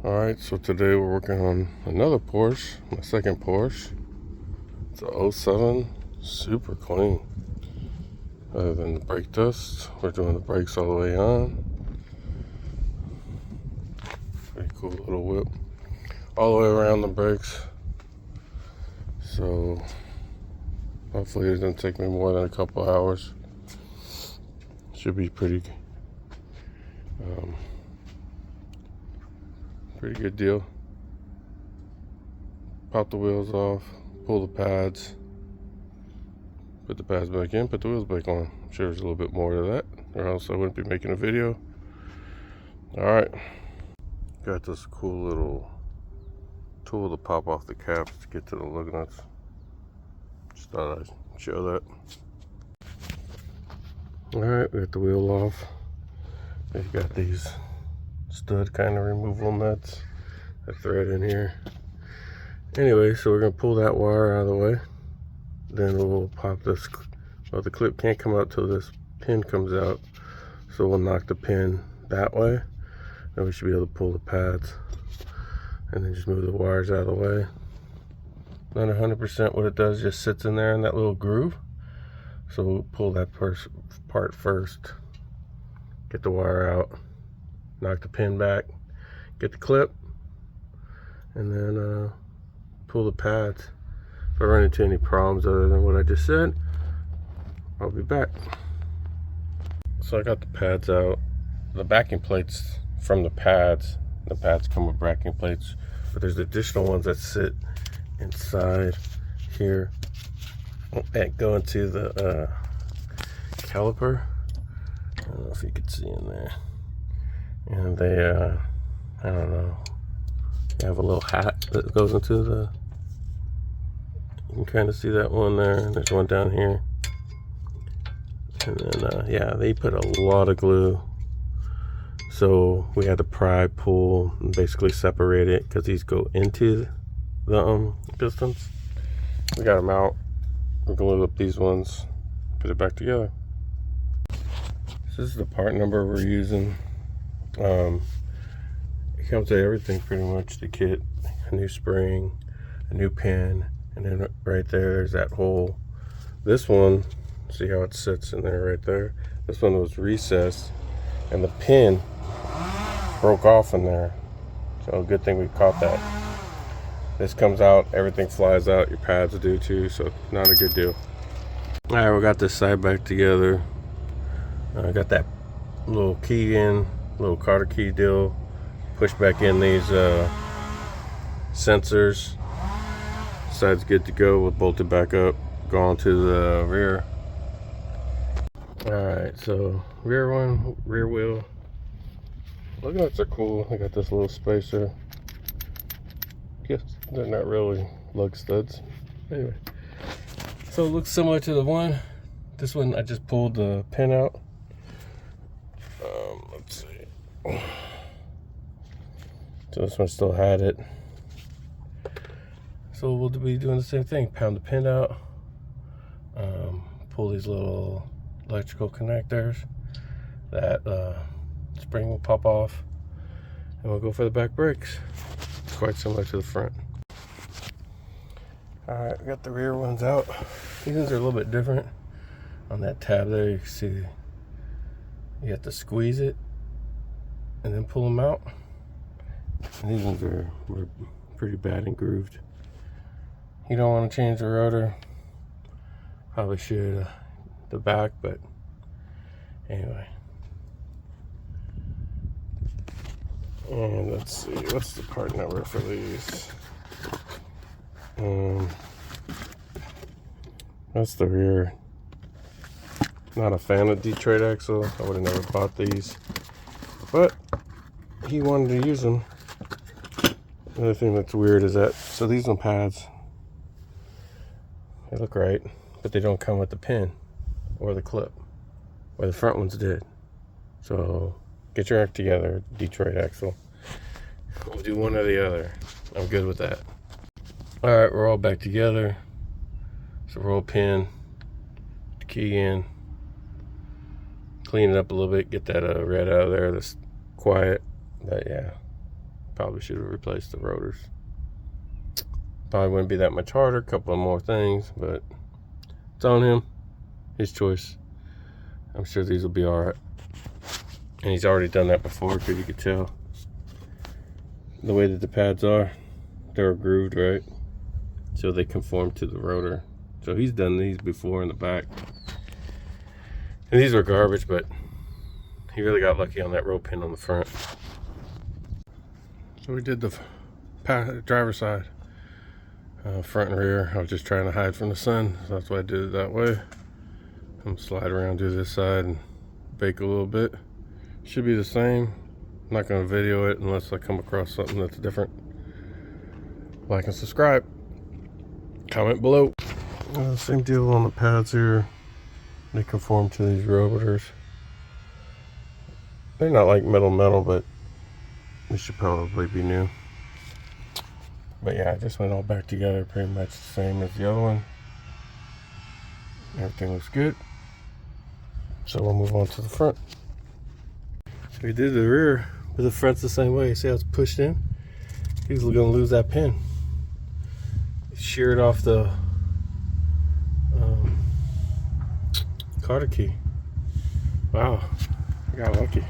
Alright, so today we're working on another Porsche, my second Porsche. It's a '07, super clean. Other than the brake dust, we're doing the brakes all the way on. Pretty cool little whip. All the way around the brakes. So, hopefully it doesn't take me more than a couple hours. Should be pretty good deal. Pop the wheels off, pull the pads, put the pads back in, put the wheels back on. I'm sure there's a little bit more to that, or else I wouldn't be making a video. Alright, got this cool little tool to pop off the caps to get to the lug nuts. Just thought I'd show that. Alright, we got the wheel off. We've got these stud kind of removable nuts, a thread in here. Anyway, so we're gonna pull that wire out of the way. Then we'll pop this. Well, the clip can't come out till this pin comes out, so we'll knock the pin that way. Then we should be able to pull the pads, and then just move the wires out of the way. Not 100% what it does, just sits in there in that little groove. So we'll pull that part first, get the wire out, knock the pin back, get the clip, and then pull the pads. If I run into any problems other than what I just said, I'll be back. So I got the pads out. The backing plates from the pads come with backing plates, but there's additional ones that sit inside here that go into the caliper. I don't know if you can see in there. And they, I don't know, they have a little hat that goes into the, you can kind of see that one there, and there's one down here. And then, yeah, they put a lot of glue. So we had to pry, pull, and basically separate it because these go into the pistons. We got them out. We're glued up these ones, put it back together. This is the part number we're using. It comes with everything pretty much. The kit, a new spring, a new pin, and then right there's that hole. This one, see how it sits in there right there? This one was recessed, and the pin broke off in there. So good thing we caught that. This comes out, everything flies out, your pads do too, so not a good deal. Alright, we got this side back together. I got that little key in, little Carter key deal. Push back in these sensors. Side's good to go. We'll bolt it back up, go on to the rear. Alright, so rear wheel. Lug nuts are cool. I got this little spacer. Guess they're not really lug studs. Anyway, so it looks similar to the one. This one I just pulled the pin out. Let's see. So this one still had it. So we'll be doing the same thing. Pound the pin out. Pull these little electrical connectors. That spring will pop off, and we'll go for the back brakes. It's quite similar to the front. Alright, we got the rear ones out. These ones are a little bit different. On that tab there, you can see you have to squeeze it and then pull them out. And these ones were pretty bad and grooved. You don't want to change the rotor. Probably should the back, but anyway. And let's see, what's the part number for these? That's the rear. Not a fan of Detroit axle. I would have never bought these, but he wanted to use them. Another thing that's weird is that, so these are pads. They look right, but they don't come with the pin or the clip, where the front ones did. So get your act together, Detroit axle. We'll do one or the other. I'm good with that. Alright, we're all back together. So roll pin, the key in, clean it up a little bit, get that red out of there. That's quiet, but yeah, Probably should have replaced the rotors. Probably wouldn't be that much harder, a couple of more things, but it's on him, his choice. I'm sure these will be all right. And he's already done that before, because you could tell the way that the pads are, they're grooved, right? So they conform to the rotor. So he's done these before in the back. And these were garbage, but he really got lucky on that row pin on the front. So we did the driver's side, front and rear. I was just trying to hide from the sun, so that's why I did it that way. I'm gonna slide around to this side and bake a little bit. Should be the same. I'm not gonna video it unless I come across something that's different. Like and subscribe. Comment below. Same deal on the pads here. They conform to these rotors. They're not like metal, but they should probably be new. But yeah, I just went all back together, pretty much the same as the other one. Everything looks good. So we'll move on to the front. So we did the rear, but the front's the same way. See how it's pushed in? He's gonna lose that pin. Sheared off the Carter key. Wow, I got lucky.